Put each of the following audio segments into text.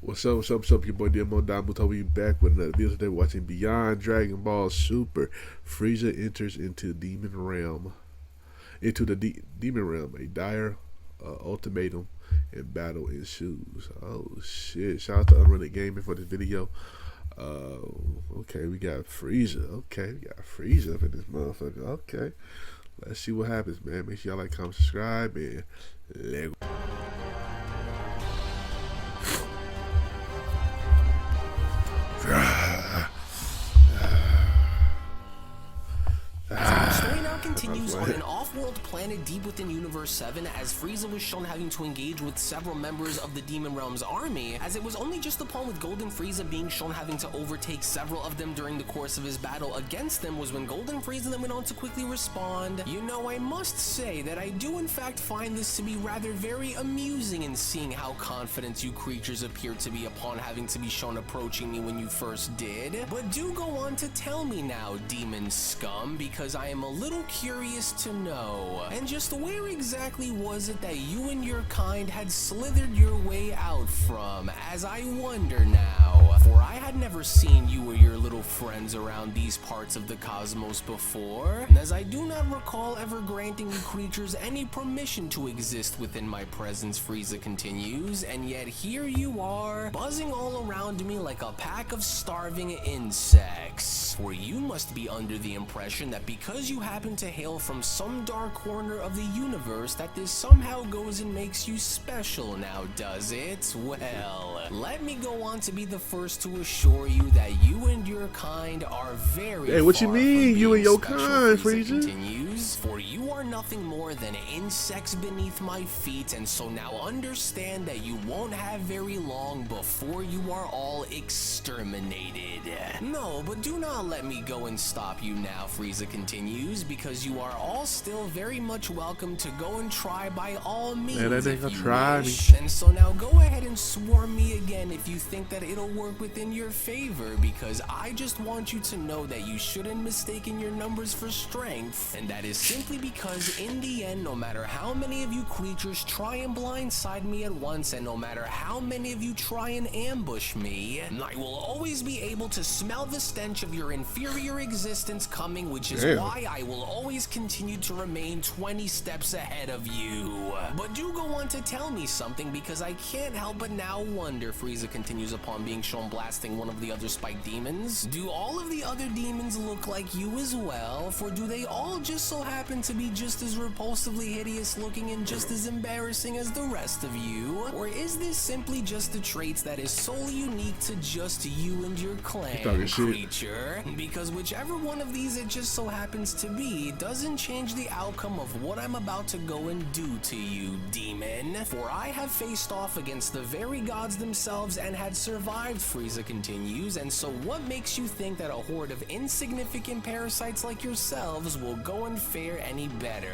What's up, your boy Domuto. We back with another video today watching Beyond Dragon Ball Super. Frieza enters into the demon realm. A dire ultimatum and battle ensues. Oh shit. Shout out to UnrealEntGaming for this video. Okay, we got Frieza. Okay, we got Frieza up in this motherfucker. Okay. Let's see what happens, man. Make sure y'all like, comment, subscribe, and let go. The story now continues on an off-world planet deep within Universe 7 as Frieza was shown having to engage with several members of the Demon Realm's army, as it was only just upon with Golden Frieza being shown having to overtake several of them during the course of his battle against them was when Golden Frieza then went on to quickly respond. You know, I must say that I do in fact find this to be rather very amusing in seeing how confident you creatures appear to be upon having to be shown approaching me when you first did. But do go on to tell me now, demon scum, because I am a little curious to know. And just where exactly was it that you and your kind had slithered your way out from, as I wonder now? For I had never seen you or your little friends around these parts of the cosmos before, and as I do not recall ever granting you creatures any permission to exist within my presence, Frieza continues, and yet here you are, buzzing all around me like a pack of starving insects. For you must be under the impression that because you happen to hail from some dark corner of the universe that this somehow goes and makes you special now, does it? Well, let me go on to be the first to assure you that you and your kind are very Hey, what you far mean, from you and being your special, kind, Frieza Frieza? continues, for you are nothing more than insects beneath my feet, and so now understand that you won't have very long before you are all exterminated. No, but do not let me go and stop you now, Frieza continues, because you are all still very much welcome to go and try by all means if you wish. And so now go ahead and swarm me again if you think that it'll work within your favor, because I just want you to know that you shouldn't mistake your numbers for strength, and that is simply because in the end, no matter how many of you creatures try and blindside me at once, and no matter how many of you try and ambush me, I will always be able to smell the stench of your inferior existence coming, which is why I will always continue to remain 20 steps ahead of you. But do go on to tell me something, because I can't help but now wonder, Frieza continues upon being shown blasting one of the other spiked demons. Do all of the other demons look like you as well? For do they all just so happen to be just as repulsively hideous looking and just as embarrassing as the rest of you? Or is this simply just the traits that is solely unique to just you and your clan, creature? Because whichever one of these it just so happens to be doesn't change the outcome of what I'm about to go and do to you, demon. For I have faced off against the very gods themselves and had survived, Frieza continues, and so what makes you think that a horde of insignificant parasites like yourselves will go and fare any better?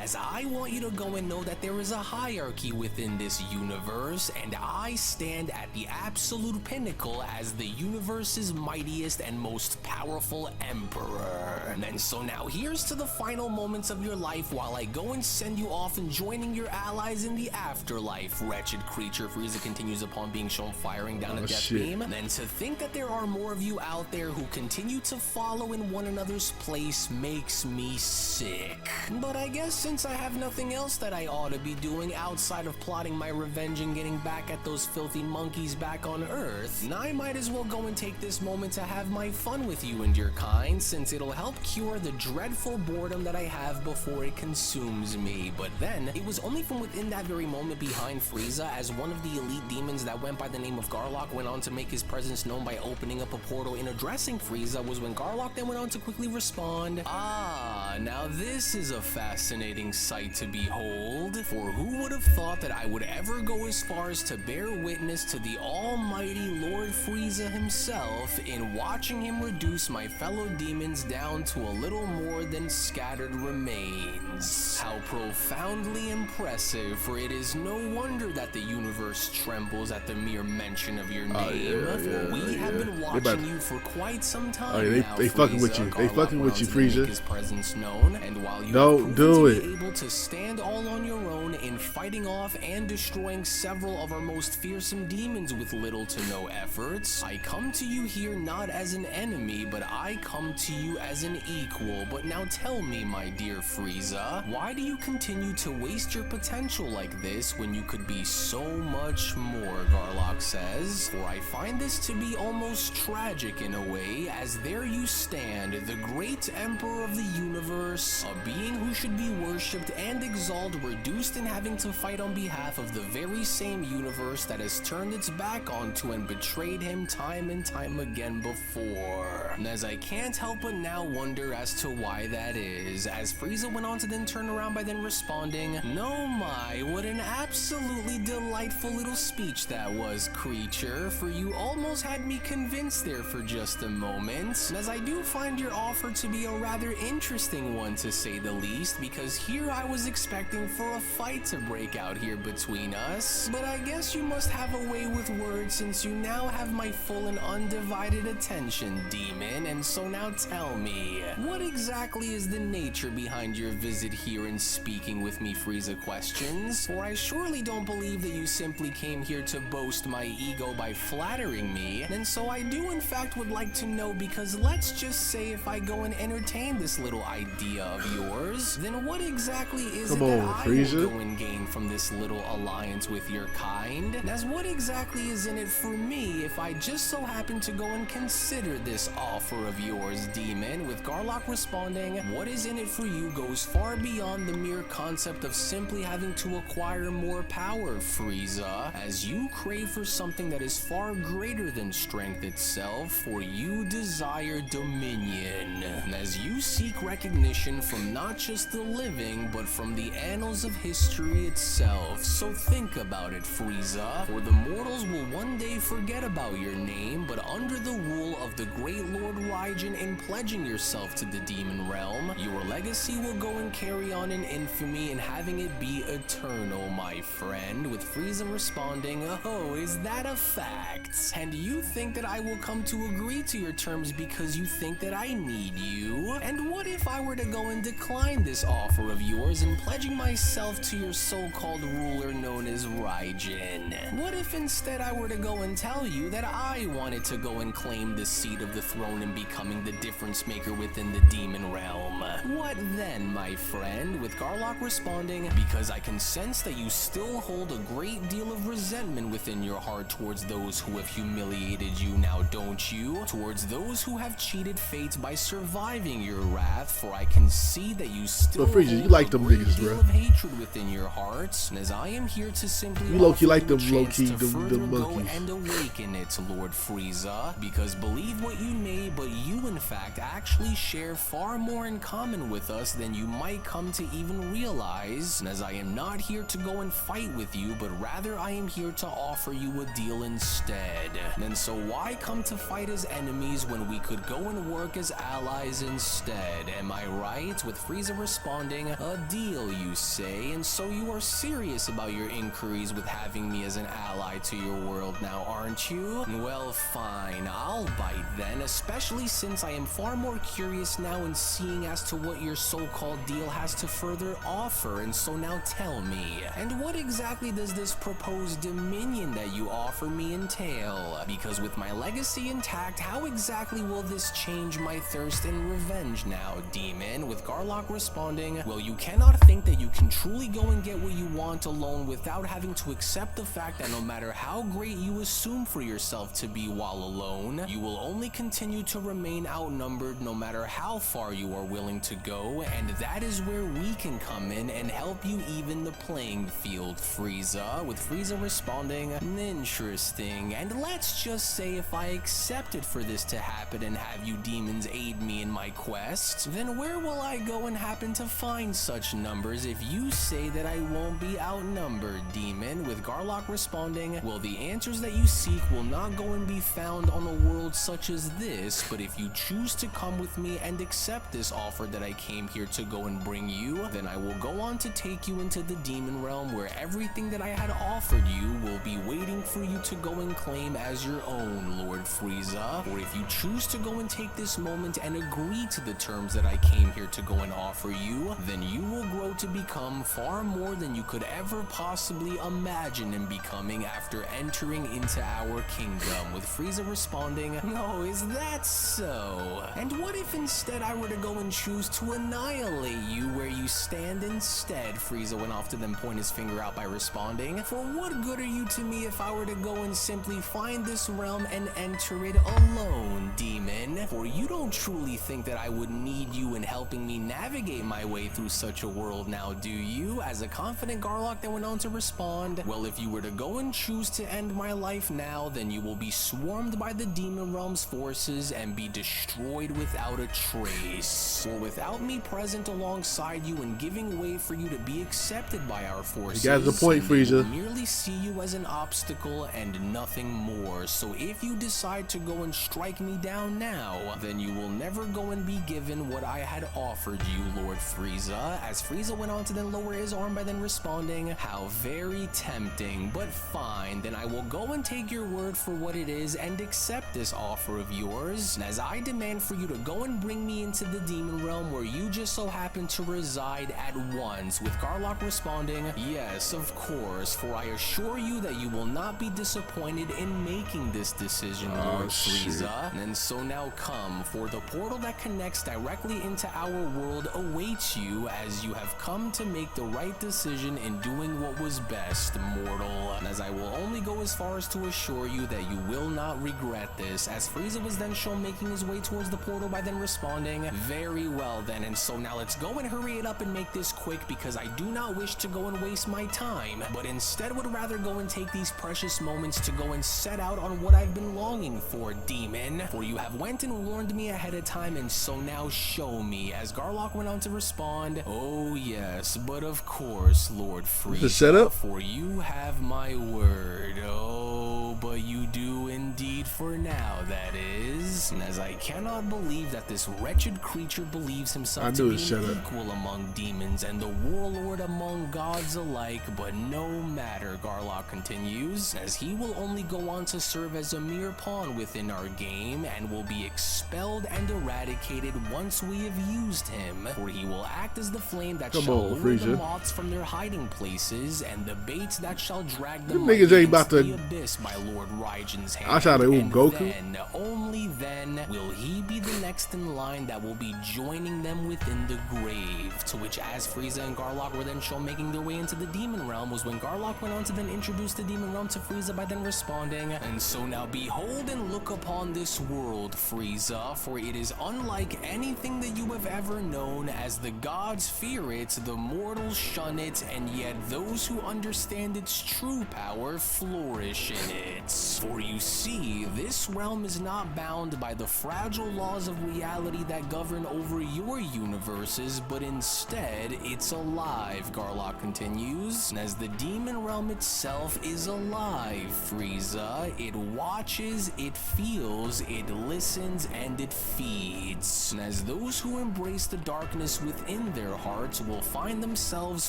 As I want you to go and know that there is a hierarchy within this universe, and I stand at the absolute pinnacle as the universe's mightiest and most powerful emperor. And so now here's to the final moments of your life while I go and send you off and joining your allies in the afterlife, wretched creature, Frieza continues upon being shown firing down a death beam. And to think that there are more of you out there who continue to follow in one another's place makes me sick. But I guess since I have nothing else that I ought to be doing outside of plotting my revenge and getting back at those filthy monkeys back on Earth, I might as well go and take this moment to have my fun with you and your kind, since it'll help cure the dreadful boredom that I have before it consumes me. But then, it was only from within that very moment behind Frieza, as one of the elite demons that went by the name of Garlock went on to make his presence known by opening up a portal and addressing Frieza, was when Garlock then went on to quickly respond, "Ah, now this is a fascinating sight to behold, for who would have thought that I would ever go as far as to bear witness to the almighty Lord Frieza himself in watching him reduce my fellow demons down to a little more than scattered remains. How profoundly impressive, for it is no wonder that the universe trembles at the mere mention of your name, for we have been watching you for quite some time now, they fucking with you. They fucking with you, Frieza. His presence known, and while you don't do it. able to stand all on your own in fighting off and destroying several of our most fearsome demons with little to no efforts. I come to you here not as an enemy, but I come to you as an equal. But now tell me, my dear Frieza, why do you continue to waste your potential like this when you could be so much more, Garlock says. For I find this to be almost tragic in a way, as there you stand, the great emperor of the universe, a being who should be worshipped and exalted, reduced in having to fight on behalf of the very same universe that has turned its back onto and betrayed him time and time again before. And as I can't help but now wonder as to why that is, as Frieza went on to then turn around by then responding, "No my, what an absolutely delightful little speech that was, creature, for you almost had me convinced there for just a moment. And as I do find your offer to be a rather interesting one to say the least, because here I was expecting for a fight to break out here between us. But I guess you must have a way with words since you now have my full and undivided attention, demon. And so now tell me, what exactly is the nature behind your visit here and speaking with me, Frieza questions? For I surely don't believe that you simply came here to boast my ego by flattering me. And so I do in fact would like to know, because let's just say if I go and entertain this little idea of yours, then what exactly is it that I will go and gain from this little alliance with your kind? And as what exactly is in it for me if I just so happen to go and consider this offer of yours, demon? With Garlock responding, what is in it for you goes far beyond the mere concept of simply having to acquire more power, Frieza, as you crave for something that is far greater than strength itself, for you desire dominion, and as you seek recognition from not just the living, but from the annals of history itself. So think about it, Frieza, for the mortals will one day forget about your name, but under the rule of the great Lord Raijin in pledging yourself to the demon realm, your legacy will go and carry on in infamy and having it be eternal, my friend. With Frieza responding, oh, is that a fact? And you think that I will come to agree to your terms because you think that I need you? And what if I were to go and decline this offer of yours and pledging myself to your so-called ruler known as Raijin? What if instead I were to go and tell you that I wanted to go and claim the seat of the throne and becoming the difference maker within the demon realm? What then, my friend? With Garlock responding, because I can sense that you still hold a great deal of resentment within your heart towards those who have humiliated you now, don't you? Towards those who have cheated fate by surviving your wrath, for I can see that you still hold Frieza, you like them a great niggas, deal bro. of hatred within your hearts, and as I am here to simply You low-key offer like you them a chance low-key, to them further go monkeys. and awaken it, Lord Frieza, because believe what you may, but you in fact actually share far more in common with us than you might come to even realize. And as I am not here to go and fight with you, but rather I am here to offer you a deal instead. And so why come to fight as enemies when we could go and work as allies instead? Am I right? With Frieza responding, a deal you say, and so you are serious about your inquiries with having me as an ally to your world now, aren't you? Well, fine, I'll bite then, especially since I am far more curious now in seeing as to what your so-called deal has to further offer. And so now tell me, and what exactly does this proposed dominion that you offer me entail? Because with my legacy intact, how exactly will this change my thirst and revenge now, demon? With Garlock responding, well, you cannot think that you can truly go and get what you want alone without having to accept the fact that no matter how great you assume for yourself to be while alone, you will only continue to remain outnumbered no matter how far you are willing to go, and that is where we can come in and help you even the playing field, Frieza. With Frieza responding, interesting, and let's just say if I accepted for this to happen and have you demons aid me in my quest, then where will I go and happen to find such numbers if you say that I won't be outnumbered, demon? With Garlock responding, well, the answers that you seek will not go and be found on a world such as this, but if you choose to come with me and accept this offer that I came here to go and bring you, then I will go on to take you into the demon realm where everything that I had offered you will be waiting waiting for you to go and claim as your own, Lord Frieza. Or if you choose to go and take this moment and agree to the terms that I came here to go and offer you, then you will grow to become far more than you could ever possibly imagine in becoming after entering into our kingdom. With Frieza responding, "Oh, is that so? And what if instead I were to go and choose to annihilate you where you stand instead?" Frieza went off to then point his finger out by responding, "For what good are you to me if I were to go and simply find this realm and enter it alone, demon? For you don't truly think that I would need you in helping me navigate my way through such a world now, do you?" As a confident Garlock then went on to respond, "Well, if you were to go and choose to end my life now, then you will be swarmed by the demon realm's forces and be destroyed without a trace. For without me present alongside you and giving way for you to be accepted by our forces, you got the point, they will Frieza. merely see you as an obstacle and nothing more. So if you decide to go and strike me down now, then you will never go and be given what I had offered you, Lord Frieza." As Frieza went on to then lower his arm by then responding, "How very tempting, but fine, then I will go and take your word for what it is and accept this offer of yours, and as I demand for you to go and bring me into the demon realm where you just so happen to reside at once." With Garlock responding, "Yes, of course, for I assure you that you will not be disappointed in making this decision, Lord Frieza. And so now come, for the portal that connects directly into our world awaits you, as you have come to make the right decision in doing what was best, mortal. And as I will only go as far as to assure you that you will not regret this." As Frieza was then shown making his way towards the portal by then responding, "Very well then, and so now let's go and hurry it up and make this quick, because I do not wish to go and waste my time, but instead would rather go and take these precious moments to go and set out on what I've been longing for, demon. For you have went and warned me ahead of time, and so now show me." As Garlock went on to respond, "Oh yes, but of course, Lord Frieza, setup? for you have my word. Oh, but you do indeed for now, that is. And as I cannot believe that this wretched creature believes himself to be an equal among demons and the warlord among gods alike, but no matter," Garlock continues, "as he will only go on to serve as a mere pawn within our game and will be expelled and eradicated once we have used him, for he will act as the flame that shall lure the moths from their hiding places and the baits that shall drag them niggas ain't about to the abyss by Lord Raigen's hand. I shot And Goku. then, only then, will he be the next in line that will be joining them within the grave." To which, as Frieza and Garlock were then shown making their way into the demon realm, was when Garlock went on to then introduce the demon realm to Frieza by then responding, "And so now behold and look upon this world, Frieza, for it is unlike anything that you have ever known. As the gods fear it, the mortals shun it, and yet those who understand its true power flourish in it. For you see, this realm is not bound by the fragile laws of reality that govern over your universes, but instead it's alive," Garlock continues. "And as the demon realm itself is alive, Frieza, it watches, it feels, it listens, and it feeds. And as those who embrace the darkness within their hearts will find themselves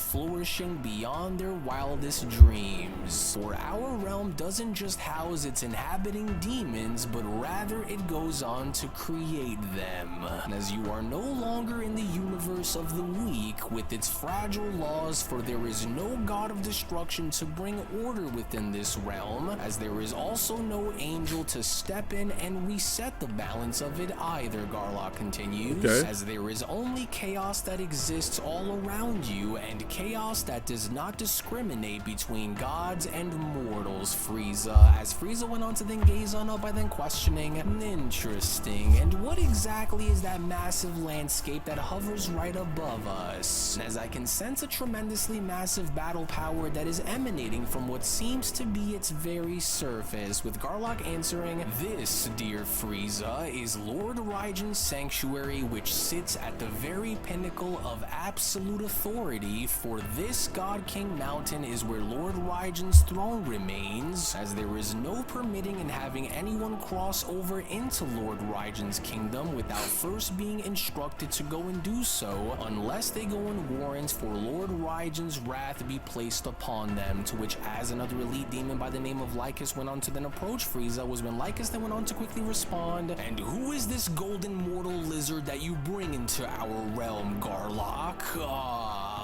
flourishing beyond their wildest dreams. For our realm doesn't just house its inhabiting demons, but rather it goes on to create them. And as you are no longer in the universe of the weak with its fragile laws, for there is no god of destruction to bring order within this realm, as there is also no angel to step in and reset the balance of it either," Garlock continues. "As there is only chaos that exists all around you, and chaos that does not discriminate between gods and mortals, Frieza." As Frieza went on to then gaze on up by then questioning, "Interesting, and what exactly is that massive landscape that hovers right above us? As I can sense a tremendously massive battle power that is emanating from what seems to be its very surface." With Garlock answering, "This, dear Frieza, is Lord Raigen's sanctuary, which sits at the very pinnacle of absolute authority, for this God King Mountain is where Lord Raigen's throne remains, as there is no permitting in having anyone cross over into Lord Raigen's kingdom without first being instructed to go and do so, unless they go and warrant for Lord Raigen's wrath be placed upon them." To which, as another elite demon by the name of Lycus went on to then approach Frieza was when Lycus then went on to quickly respond, "And who is this golden mortal lizard that you bring into our realm, Garlock?"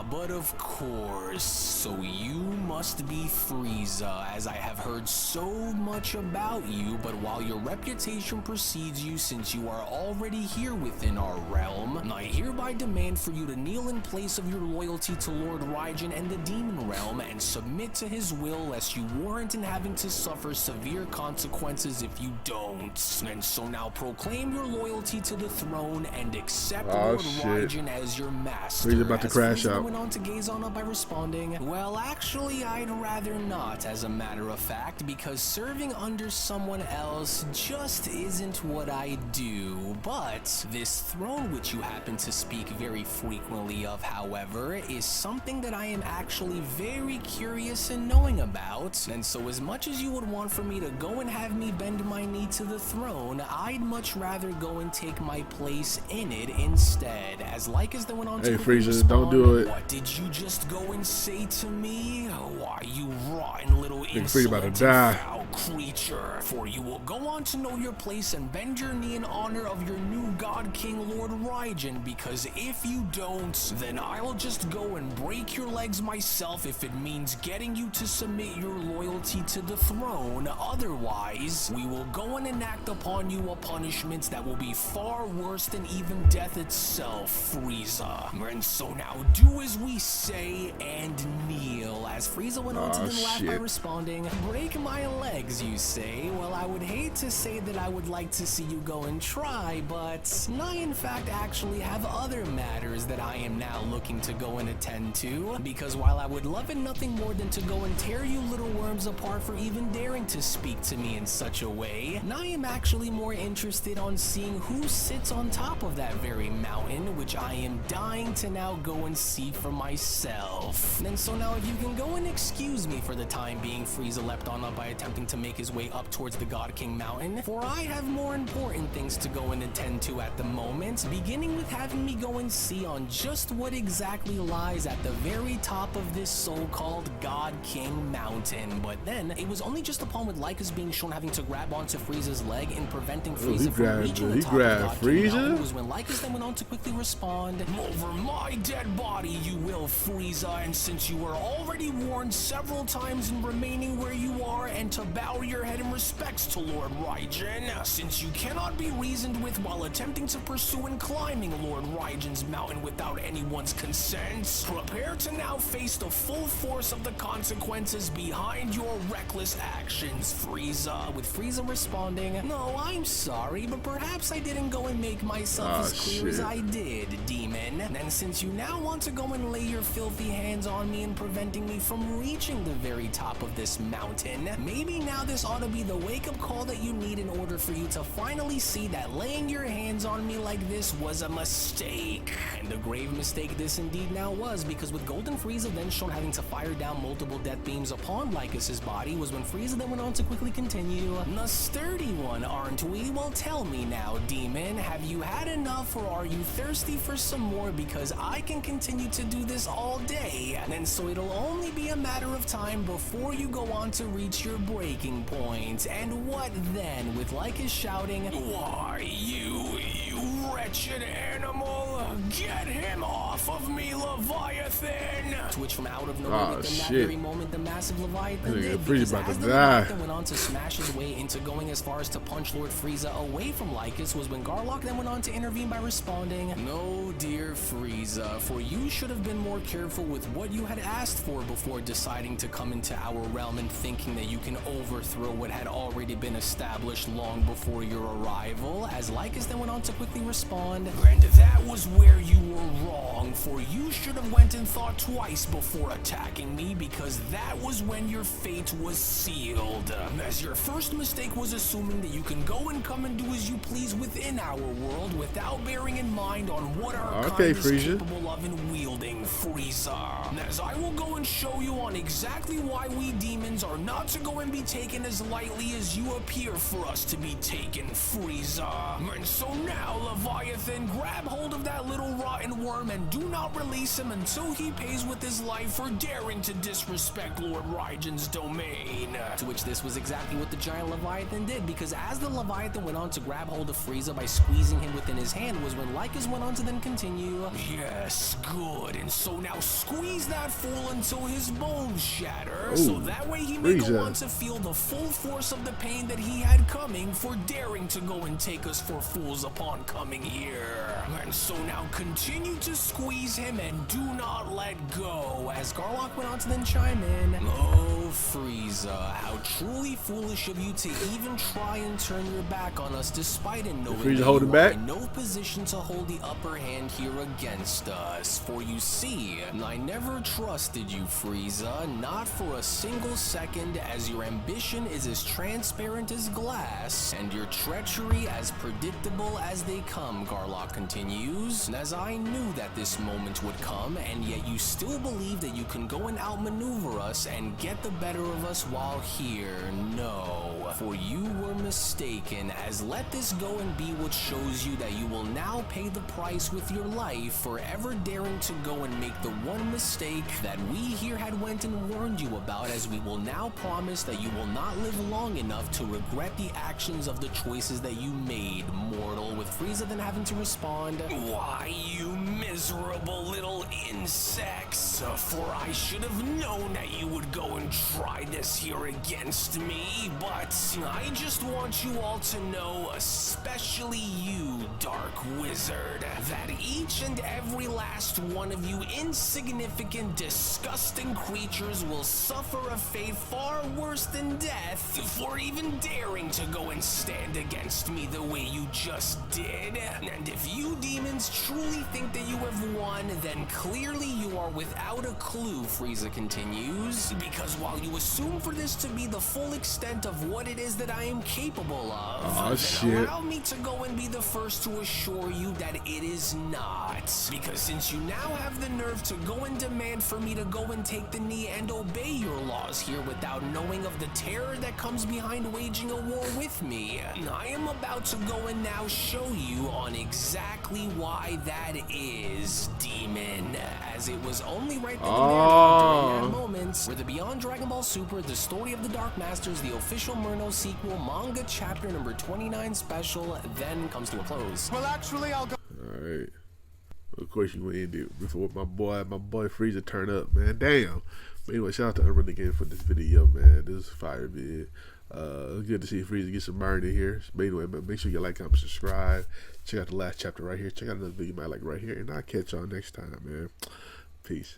But of course, so you must be Frieza, as I have heard so much about you, but while your reputation precedes you since you are already here within our realm, I hereby demand for you to kneel in place of your loyalty to Lord Raijin and the Demon Realm and submit to his will, lest you warrant in having to suffer severe consequences if you don't. And so now proclaim your loyalty to the throne and accept Lord Raijin as your master. Frieza about to crash out. Went on to gaze on up by responding, "Well, actually, I'd rather not, as a matter of fact, because serving under someone else just isn't what I do. But this throne which you happen to speak very frequently of, however, is something that I am actually very curious in knowing about. And so as much as you would want for me to go and have me bend my knee to the throne, I'd much rather go and take my place in it instead." As Lycus then went on to Frieza, respond, don't do it. "What did you just go and say to me? Why, you rotten little Frieza about to insolent die. and foul creature. For you will go on to know your place and bend your knee in honor of your new God King Lord Raijin, because if you don't, then I'll just go and break your legs myself if it means getting you to submit your loyalty to the throne. Otherwise, we will go and enact upon you a punishment that will be far worse than even death itself, Frieza. And so now do as we say and kneel." As Frieza went on to then laugh by responding, "Break my legs, you say? Well, I would hate to say that I would like to see you go and try, but I in fact actually have other matters that I am now looking to go and attend to, because while I would love it nothing more than to go and tear you little worms apart for even daring to speak to me in such a way, I am actually more interested on seeing who sits on top of that very mountain, which I am dying to now go and see for myself. And so now if you can go and excuse me for the time being," Frieza leapt on up by attempting to make his way up towards the God King Mountain, "for I have more important things to go and attend to at the moment, beginning with having me go and see on just what exactly lies at the very top of this so-called God King Mountain." But then, it was only just upon with Lycus being shown having to grab onto Frieza's leg and preventing Frieza from reaching the top of God King Mountain, was when Lycus then went on to quickly respond, "Over my dead body you will, Frieza, and since you were already warned several times in remaining where you are and to bow your head in respects to Lord Raijin, since you cannot be reasoned with while attempting to pursue and climbing Lord Raijin's mountain without anyone's consent, prepare to now face the full force of the consequences behind your reckless actions, Frieza." With Frieza responding, "No, I'm sorry, but perhaps I didn't go and make myself as clear as I did, demon. And since you now want to go and lay your filthy hands on me and preventing me from reaching the very top of this mountain, maybe now this ought to be the wake-up call that you need in order for you to finally see that laying your hands on me like this was a mistake." And a grave mistake this indeed now was, because with Golden Frieza then shown having to fire down multiple death beams upon Lycus's body was when Frieza then went on to quickly continue, "The sturdy one, aren't we? Well, tell me now, demon, have you had enough, or are you thirsty for some more? Because I can continue to do this all day, and so it'll only be a matter of time before you go on to reach your breaking point." And what then? With Lycus shouting, "Why, you wretched animal, get him off of me, Leviathan!" To which from out of nowhere within that very moment, the massive Leviathan did, because as the Leviathan went on to smash his way into going as far as to punch Lord Frieza away from Lycus was when Garlock then went on to intervene by responding, "No, dear Frieza, for you should have been more careful with what you had asked for before deciding to come into our realm and thinking that you can overthrow what had already been established long before your arrival." As Lycus then went on to quickly respond, "And that was where you were wrong, for you should have went and thought twice before attacking me, because that was when your fate was sealed. As your first mistake was assuming that you can go and come and do as you please within our world without bearing in mind on what our kind is capable of in wielding, Frieza. As I will go and show you on exactly why we demons are not to go and be taken as lightly as you appear for us to be taken, Frieza. And so now Now, Leviathan, grab hold of that little rotten worm and do not release him until he pays with his life for daring to disrespect Lord Raiden's domain. To which this was exactly what the giant Leviathan did, because as the Leviathan went on to grab hold of Frieza by squeezing him within his hand was when Lycus went on to then continue. Yes, good. And so now squeeze that fool until his bones shatter, so that way he may go on to feel the full force of the pain that he had coming for daring to go and take us for fools upon coming here. And so now continue to squeeze him and do not let go, as Garlock went on to then chime in. Oh, Frieza, how truly foolish of you to even try and turn your back on us, despite in knowing that you are in no position to hold the upper hand here against us. For you see, I never trusted you, Frieza, not for a single second, as your ambition is as transparent as glass, and your treachery as predictable as they come, Garlock continues. As I knew that this moment would come, and yet you still believe that you can go and outmaneuver us and get the better of us while here. No, for you were mistaken, as let this go and be what shows you that you will now pay the price with your life for ever daring to go and make the one mistake that we here had went and warned you about, as we will now promise that you will not live long enough to regret the actions of the choices that you made, mortal, with Frieza then having to respond, why, you miserable little insects, for I should have known that you would go and try this here against me, but I just want you all to know, especially you, Dark Wizard, that each and every last one of you insignificant, disgusting creatures will suffer a fate far worse than death for even daring to go and stand against me the way you just did. And if you demons truly think that you have won, then clearly you are without a clue, Frieza continues, because while you assume for this to be the full extent of what it is that I am capable of, then allow me to go and be the first to assure you that it is not. Because since you now have the nerve to go and demand for me to go and take the knee and obey your laws here without knowing of the terror that comes behind waging a war with me, I am about to go and now show you on exactly why that is, demon, as it was only right then and there during that moment where the Beyond Dragon Ball Super, the Story of the Dark Masters, the official Murno sequel, manga chapter number 29 special, then comes to a close. Well, actually, I'll go. Alright. Of course you gonna end it before my boy Frieza turn up, man. Damn. But anyway, shout out to UnrealEntGaming for this video, man. This is fire vid. It's good to see Frieza get some burn in here. But anyway, make sure you like, comment, subscribe. Check out the last chapter right here. Check out another video you might like right here. And I'll catch y'all next time, man. Peace.